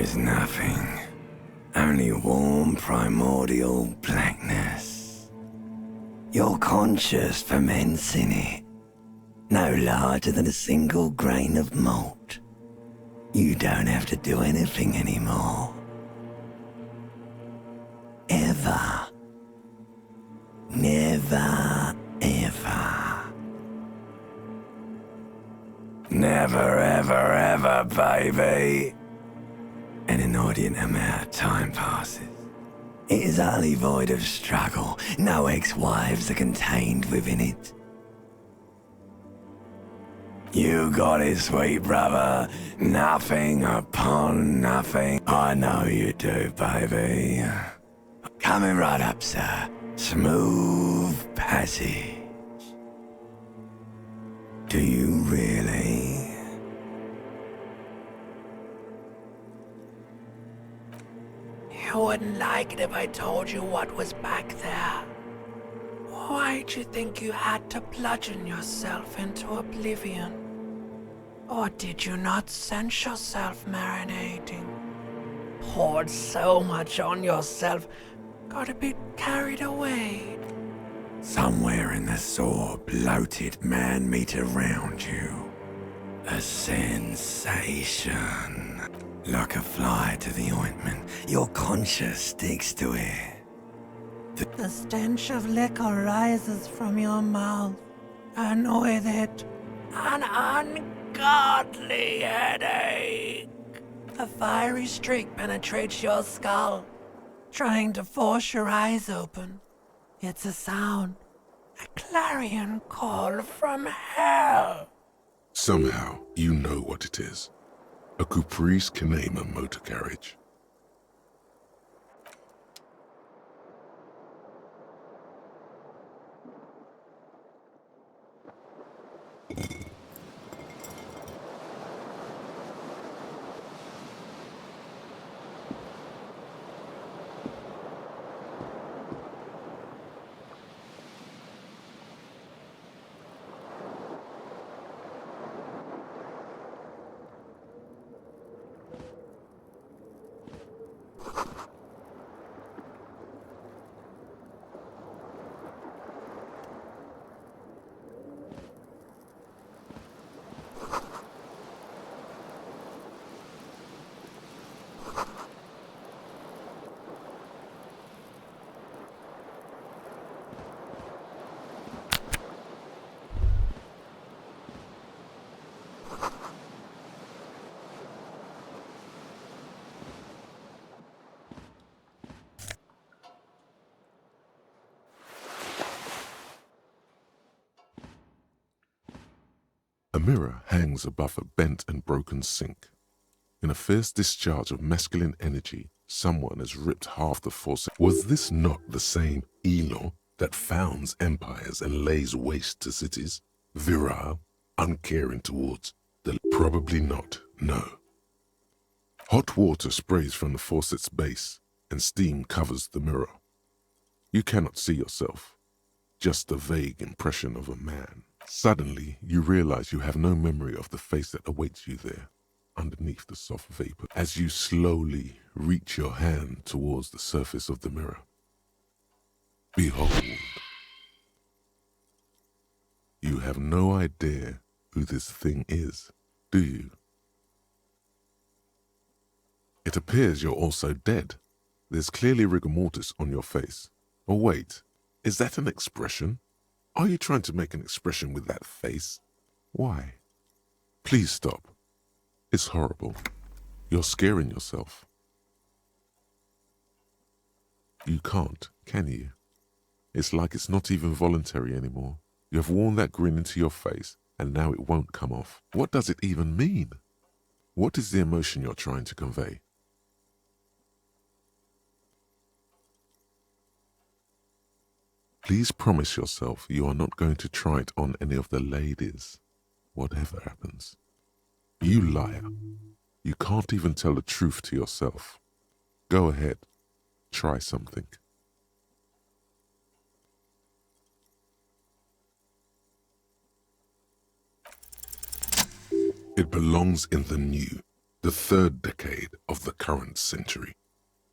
is nothing. Only warm primordial blackness. You're conscious ferments in it. No larger than a single grain of malt. You don't have to do anything anymore. Ever. Never, ever. Never, ever, ever, baby. An inordinate amount of time passes. It is utterly void of struggle. No ex-wives are contained within it. You got it, sweet brother. Nothing upon nothing. I know you do, baby. Coming right up, sir. Smooth passage. Do you really? You wouldn't like it if I told you what was back there. Why'd you think you had to bludgeon yourself into oblivion? Or did you not sense yourself marinating? Poured so much on yourself, got a bit carried away. Somewhere in the sore, bloated man-meat around you. A sensation. Like a fly to the ointment, your conscience sticks to it. The stench of liquor rises from your mouth, and with it, an ungodly headache. A fiery streak penetrates your skull, trying to force your eyes open. It's a sound, a clarion call from hell. Somehow, you know what it is. A caprice can name a motor carriage. A mirror hangs above a bent and broken sink. In a fierce discharge of masculine energy, someone has ripped half the force. Was this not the same Elon that founds empires and lays waste to cities? Virile, uncaring towards the... Probably not, no. Hot water sprays from the faucet's base, and steam covers the mirror. You cannot see yourself, just a vague impression of a man. Suddenly, you realize you have no memory of the face that awaits you there, underneath the soft vapor, as you slowly reach your hand towards the surface of the mirror. Behold. You have no idea who this thing is, do you? It appears you're also dead. There's clearly rigor mortis on your face. Oh wait, is that an expression? Are you trying to make an expression with that face? Why? Please stop. It's horrible. You're scaring yourself. You can't, can you? It's like it's not even voluntary anymore. You have worn that grin into your face, and now it won't come off. What does it even mean? What is the emotion you're trying to convey? Please promise yourself you are not going to try it on any of the ladies, whatever happens. You liar. You can't even tell the truth to yourself. Go ahead. Try something. It belongs in the new. the third decade of the current century.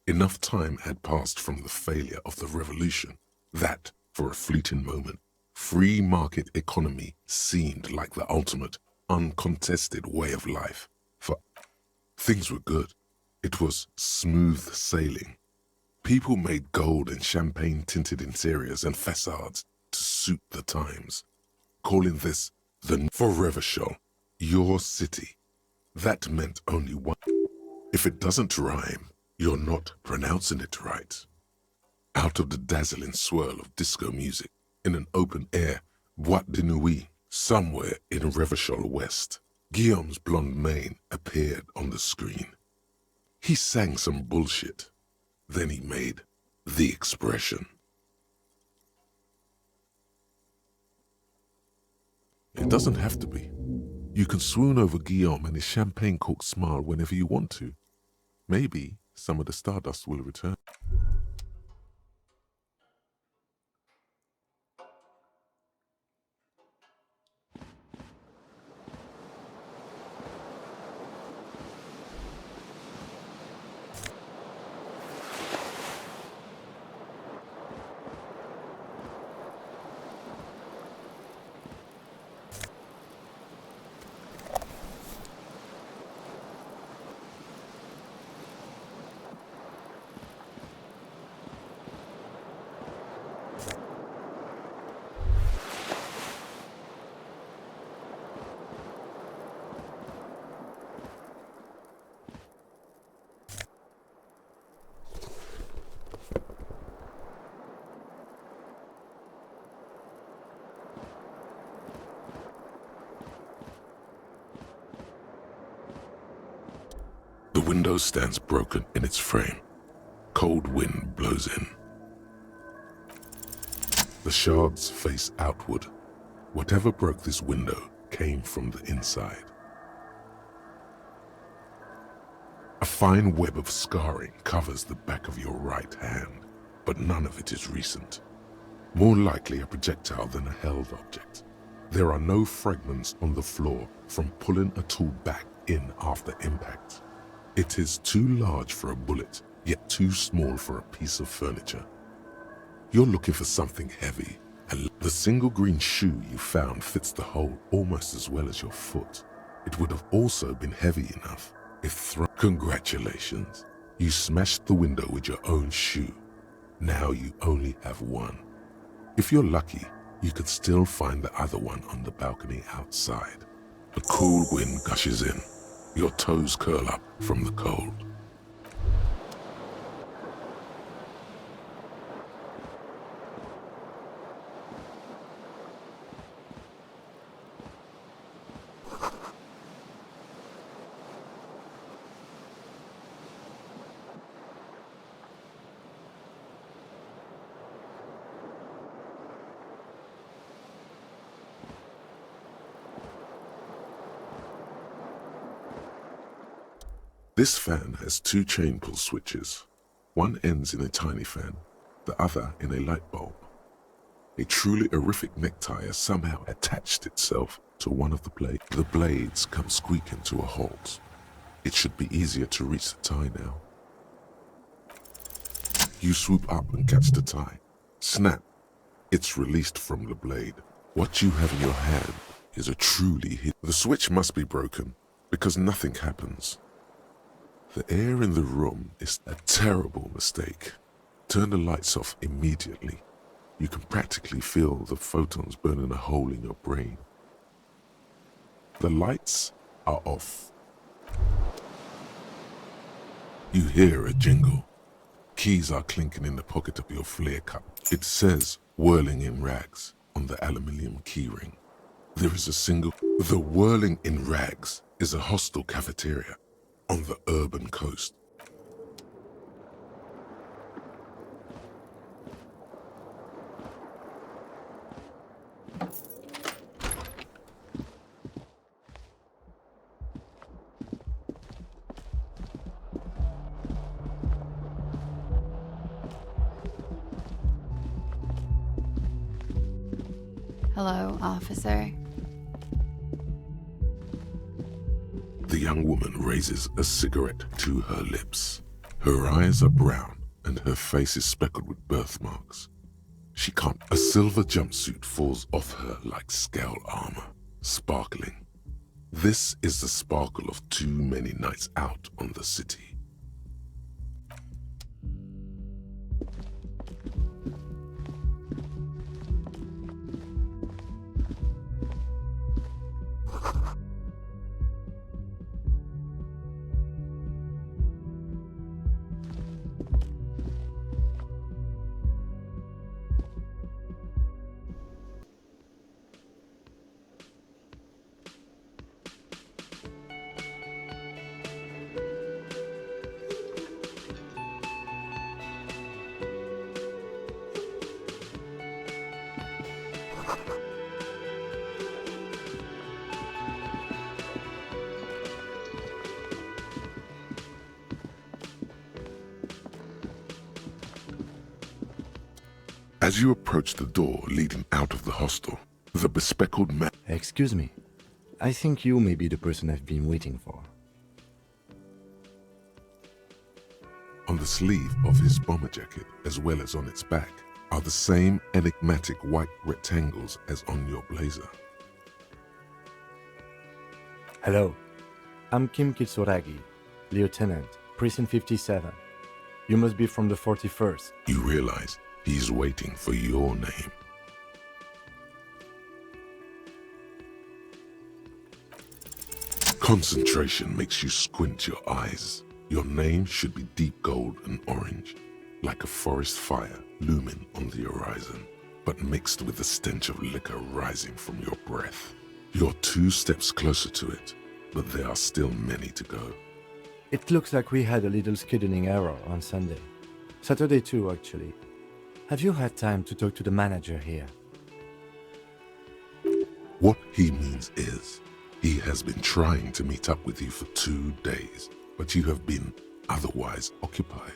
Enough time had passed from the failure of the revolution that, for a fleeting moment, free market economy seemed like the ultimate, uncontested way of life. For things were good. It was smooth sailing. People made gold and champagne-tinted interiors and facades to suit the times, calling this the for Revachol, your city. That meant only one. If it doesn't rhyme, you're not pronouncing it right. Out of the dazzling swirl of disco music, in an open-air boîte de nuit, somewhere in Revachol West, Guillaume's blonde mane appeared on the screen. He sang some bullshit. Then he made the expression. It doesn't have to be. You can swoon over Guillaume and his champagne-corked smile whenever you want to. Maybe some of the stardust will return. The window stands broken in its frame. Cold wind blows in. The shards face outward. Whatever broke this window came from the inside. A fine web of scarring covers the back of your right hand, but none of it is recent. More likely a projectile than a held object. There are no fragments on the floor from pulling a tool back in after impact. It is too large for a bullet, yet too small for a piece of furniture. You're looking for something heavy, and the single green shoe you found fits the hole almost as well as your foot. It would have also been heavy enough if thrown. Congratulations, you smashed the window with your own shoe. Now you only have one. If you're lucky, you could still find the other one on the balcony outside. The cool wind gushes in. Your toes curl up from the cold. This fan has two chain pull switches. One ends in a tiny fan, the other in a light bulb. A truly horrific necktie has somehow attached itself to one of the blades. The blades come squeaking to a halt. It should be easier to reach the tie now. You swoop up and catch the tie. Snap! It's released from the blade. What you have in your hand is a truly hidden. The switch must be broken because nothing happens. The air in the room is a terrible mistake. Turn the lights off immediately. You can practically feel the photons burning a hole in your brain. The lights are off. You hear a jingle. Keys are clinking in the pocket of your flare cup. It says, "Whirling in Rags," on the aluminium keyring. There is a single... The Whirling in Rags is a hostel cafeteria on the urban coast. Hello, officer. The young woman raises a cigarette to her lips. Her eyes are brown and her face is speckled with birthmarks. She can't. A silver jumpsuit falls off her like scale armor, sparkling. This is the sparkle of too many nights out on the city. As you approach the door leading out of the hostel, the bespectacled man... Excuse me. I think you may be the person I've been waiting for. On the sleeve of his bomber jacket, as well as on its back, are the same enigmatic white rectangles as on your blazer. Hello. I'm Kim Kitsuragi, Lieutenant, Precinct 57. You must be from the 41st. You realize he's waiting for your name. Concentration makes you squint your eyes. Your name should be deep gold and orange, like a forest fire looming on the horizon, but mixed with the stench of liquor rising from your breath. You're 2 steps closer to it, but there are still many to go. It looks like we had a little scheduling error on Sunday. Saturday too, actually. Have you had time to talk to the manager here? What he means is, he has been trying to meet up with you for 2 days, but you have been otherwise occupied.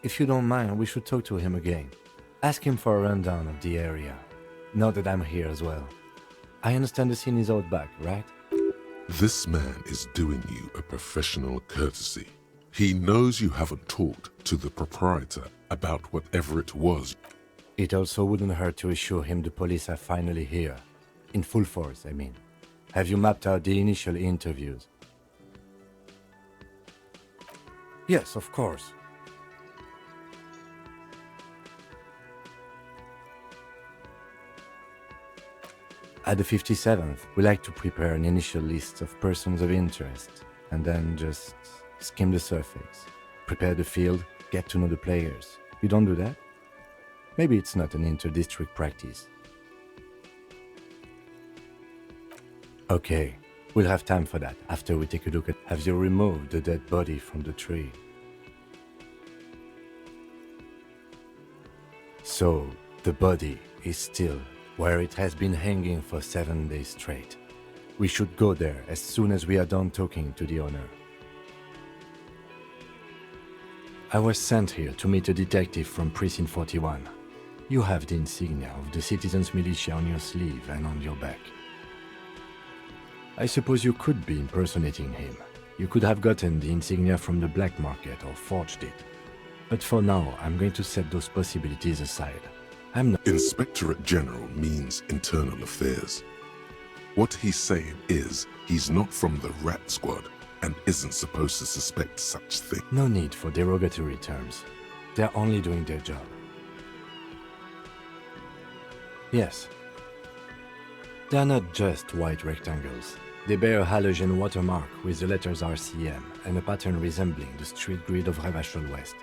If you don't mind, we should talk to him again. Ask him for a rundown of the area. Now that I'm here as well. I understand the scene is out back, right? This man is doing you a professional courtesy. He knows you haven't talked to the proprietor about whatever it was. It also wouldn't hurt to assure him the police are finally here. In full force, I mean. Have you mapped out the initial interviews? Yes, of course. At the 57th, we like to prepare an initial list of persons of interest, and then just skim the surface. Prepare the field, get to know the players. You don't do that? Maybe it's not an inter-district practice. Okay, we'll have time for that after we take a look at... Have you removed the dead body from the tree? So, the body is still where it has been hanging for 7 days straight. We should go there as soon as we are done talking to the owner. I was sent here to meet a detective from Precinct 41. You have the insignia of the Citizens Militia on your sleeve and on your back. I suppose you could be impersonating him. You could have gotten the insignia from the black market or forged it. But for now, I'm going to set those possibilities aside. I'm not... Inspectorate General means internal affairs. What he's saying is he's not from the rat squad and isn't supposed to suspect such things. No need for derogatory terms. They're only doing their job. Yes. They're not just white rectangles. They bear a halogen watermark with the letters RCM and a pattern resembling the street grid of Ravachol West.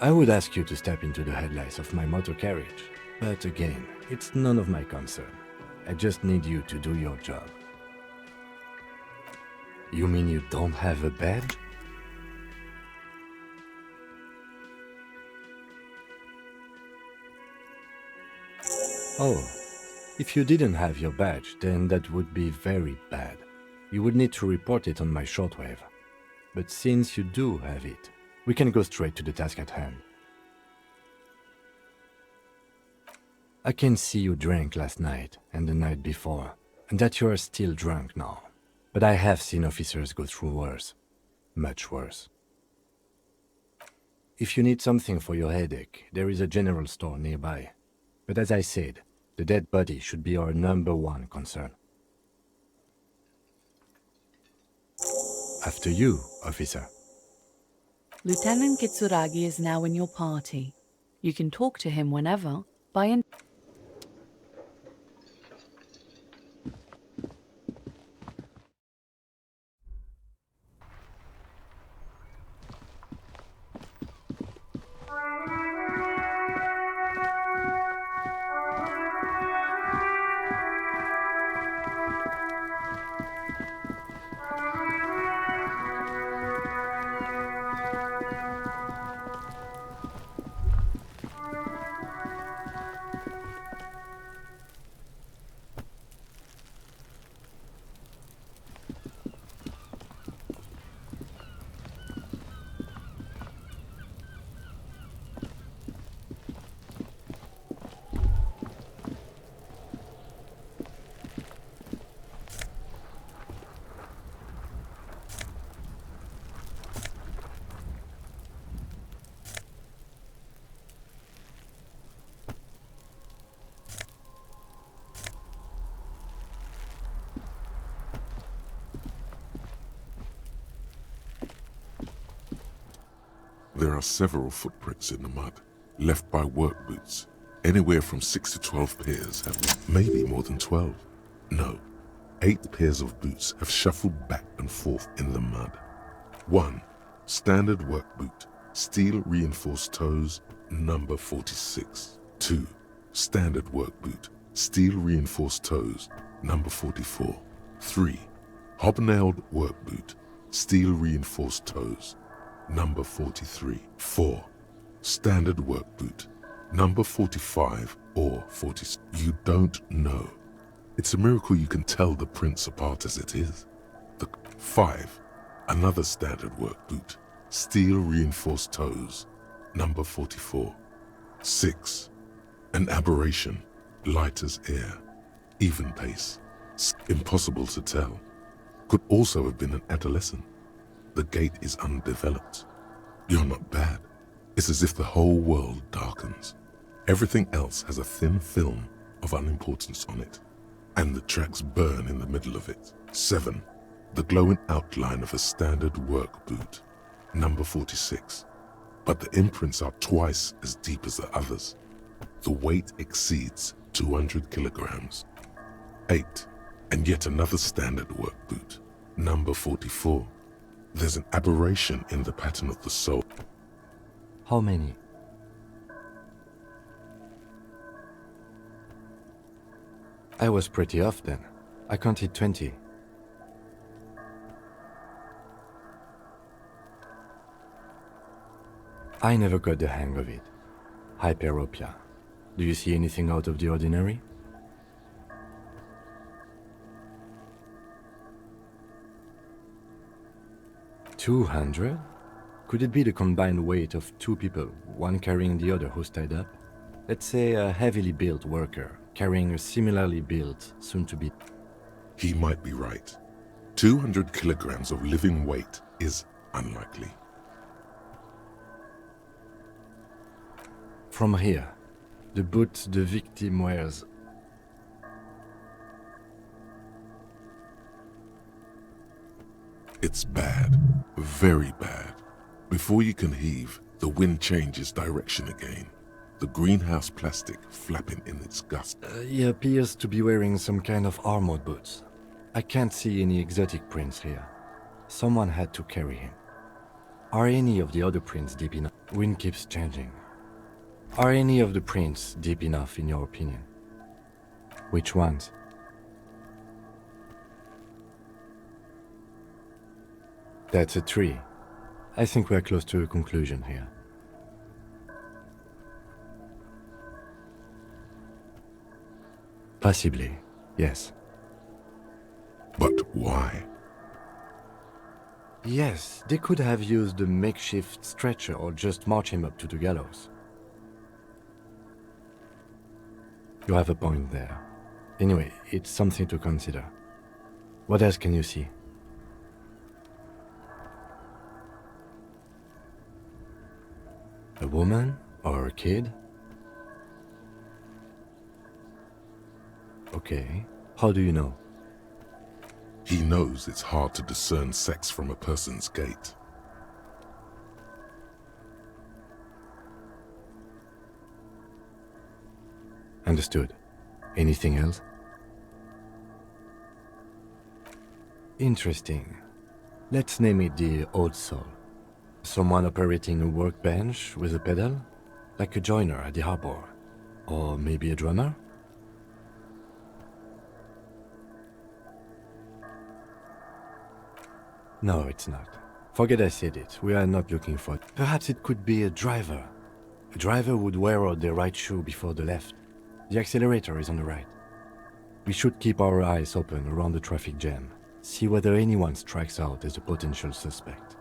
I would ask you to step into the headlights of my motor carriage, but again, it's none of my concern. I just need you to do your job. You mean you don't have a badge? Oh, if you didn't have your badge, then that would be very bad. You would need to report it on my shortwave. But since you do have it, we can go straight to the task at hand. I can see you drank last night and the night before, and that you are still drunk now. But I have seen officers go through worse. Much worse. If you need something for your headache, there is a general store nearby. But as I said, the dead body should be our #1 concern. After you, officer. Lieutenant Kitsuragi is now in your party. You can talk to him whenever, by There are several footprints in the mud, left by work boots. Anywhere from 6 to 12 pairs have, maybe more than 12. No, 8 pairs of boots have shuffled back and forth in the mud. 1. Standard work boot, steel reinforced toes, number 46. 2. Standard work boot, steel reinforced toes, number 44. 3. Hobnailed work boot, steel reinforced toes, number 43. 4. Standard work boot, number 45 or 40. You don't know. It's a miracle you can tell the prints apart as it is. 5. Another standard work boot, steel reinforced toes, number 44. 6. An aberration, light as air, even pace. Impossible to tell. Could also have been an adolescent. The gait is undeveloped. You're not bad. It's as if the whole world darkens. Everything else has a thin film of unimportance on it, and the tracks burn in the middle of it. 7. The glowing outline of a standard work boot, number 46. But the imprints are twice as deep as the others. The weight exceeds 200 kilograms. 8. And yet another standard work boot, number 44. There's an aberration in the pattern of the sole. How many? I was pretty off then. I counted 20. I never got the hang of it. Hyperopia. Do you see anything out of the ordinary? $200? Could it be the combined weight of 2 people, one carrying the other who's tied up? Let's say a heavily built worker carrying a similarly built, soon-to-be... He might be right. 200 kilograms of living weight is unlikely. From here, the boot the victim wears. It's bad. Very bad. Before you can heave, the wind changes direction again. The greenhouse plastic flapping in its gust. He appears to be wearing some kind of armored boots. I can't see any exotic prints here. Someone had to carry him. Are any of the other prints deep enough? Wind keeps changing. Are any of the prints deep enough in your opinion? Which ones? That's a 3. I think we're close to a conclusion here. Possibly, yes. But why? Yes, they could have used a makeshift stretcher or just march him up to the gallows. You have a point there. Anyway, it's something to consider. What else can you see? A woman or a kid? Okay. How do you know? He knows it's hard to discern sex from a person's gait. Understood. Anything else? Interesting. Let's name it the Old Soul. Someone operating a workbench with a pedal? Like a joiner at the harbor. Or maybe a drummer? No, it's not. Forget I said it. We are not looking for it. Perhaps it could be a driver. A driver would wear out their right shoe before the left. The accelerator is on the right. We should keep our eyes open around the traffic jam. See whether anyone strikes out as a potential suspect.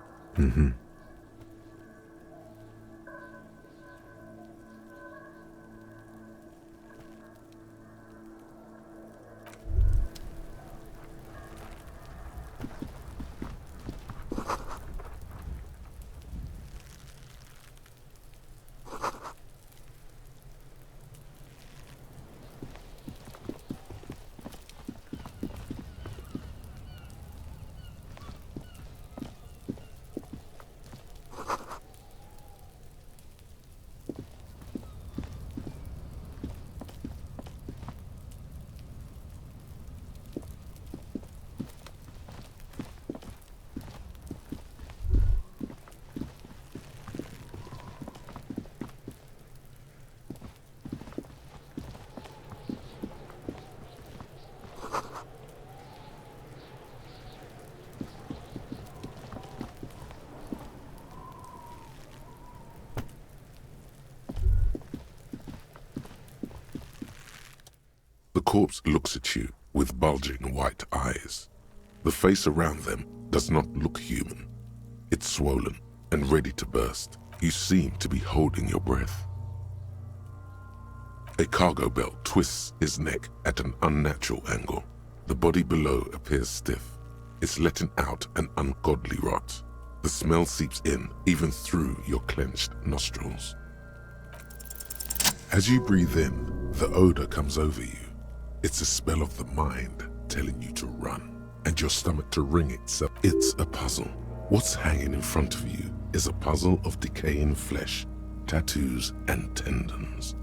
The corpse looks at you with bulging white eyes. The face around them does not look human. It's swollen and ready to burst. You seem to be holding your breath. A cargo belt twists his neck at an unnatural angle. The body below appears stiff. It's letting out an ungodly rot. The smell seeps in even through your clenched nostrils. As you breathe in, the odor comes over you. It's a spell of the mind telling you to run, and your stomach to ring itself. It's a puzzle. What's hanging in front of you is a puzzle of decaying flesh, tattoos, and tendons.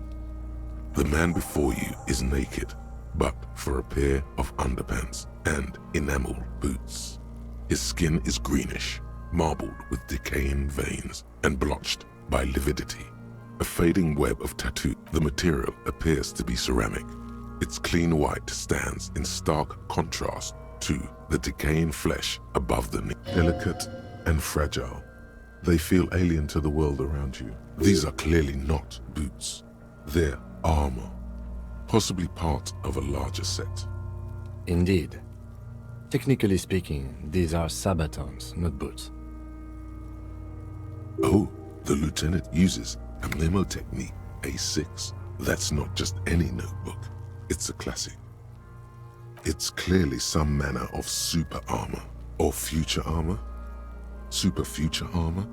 The man before you is naked, but for a pair of underpants and enameled boots. His skin is greenish, marbled with decaying veins and blotched by lividity. A fading web of tattoo. The material appears to be ceramic. Its clean white stands in stark contrast to the decaying flesh above the knee. Delicate and fragile, they feel alien to the world around you. These are clearly not boots. They're armor, possibly part of a larger set. Indeed. Technically speaking, these are sabatons, not boots. Oh, the lieutenant uses a memo technique A6. That's not just any notebook. It's a classic. It's clearly some manner of super armor, or future armor. Super future armor.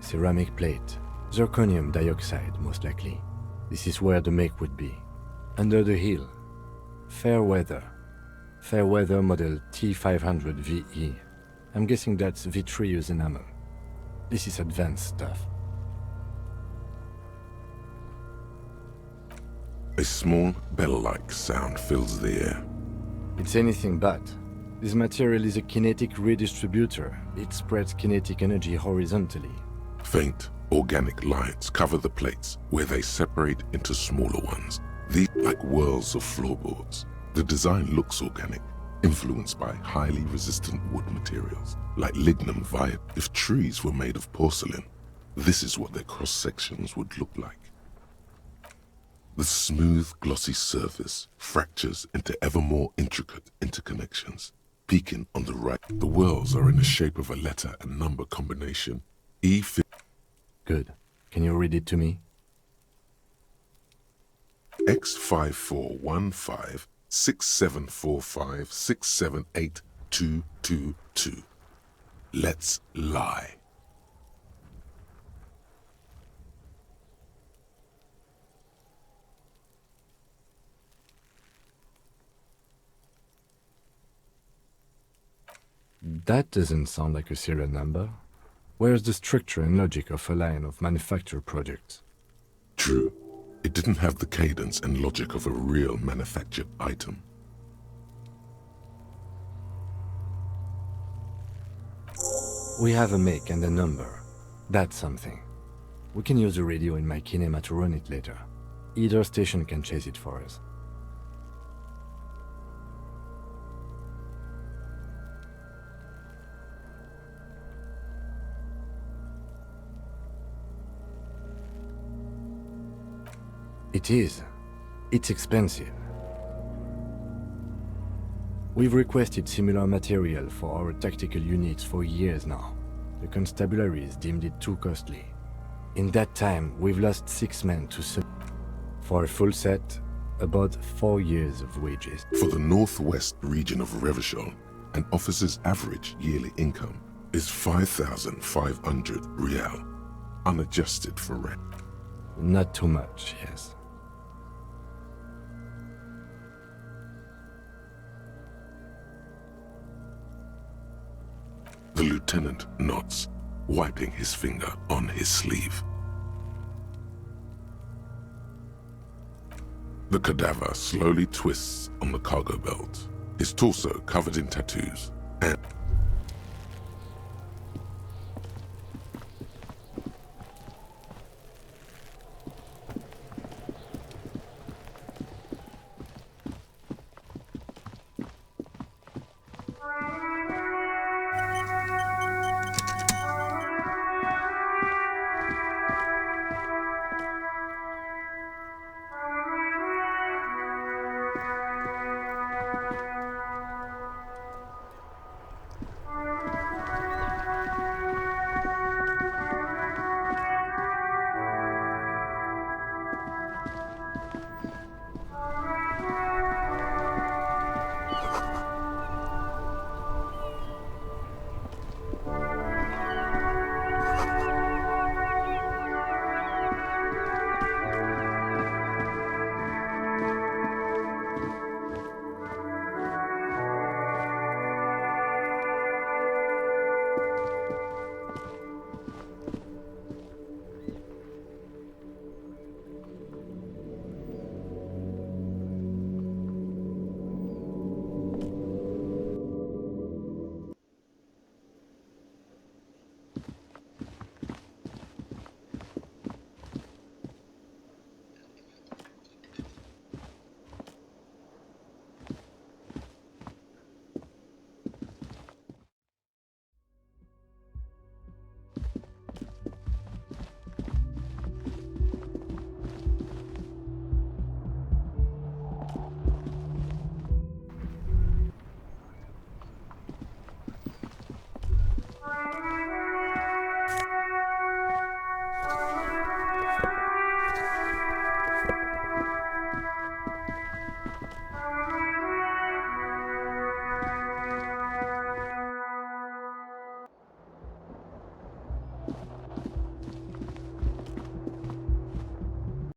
Ceramic plate. Zirconium dioxide, most likely. This is where the make would be. Under the hill. Fair weather. Fair weather model T500 VE. I'm guessing that's vitreous enamel. This is advanced stuff. A small bell-like sound fills the air. It's anything but. This material is a kinetic redistributor. It spreads kinetic energy horizontally. Faint, organic lines cover the plates where they separate into smaller ones. These like whirls of floorboards. The design looks organic, influenced by highly resistant wood materials, like lignum via. If trees were made of porcelain, this is what their cross-sections would look like. The smooth, glossy surface fractures into ever more intricate interconnections. Peeking on the right, the whirls are in the shape of a letter and number combination. Good. Can you read it to me? X54156745678222. Let's lie. That doesn't sound like a serial number. Where's the structure and logic of a line of manufactured products? True, it didn't have the cadence and logic of a real manufactured item. We have a make and a number. That's something. We can use the radio in my kinema to run it later. Either station can chase it for us. It is. It's expensive. We've requested similar material for our tactical units for years now. The constabularies deemed it too costly. In that time, we've lost 6 men to for a full set, about 4 years of wages. For the northwest region of Revachol, an officer's average yearly income is 5,500 rial, unadjusted for rent. Not too much, yes. The lieutenant nods, wiping his finger on his sleeve. The cadaver slowly twists on the cargo belt, his torso covered in tattoos.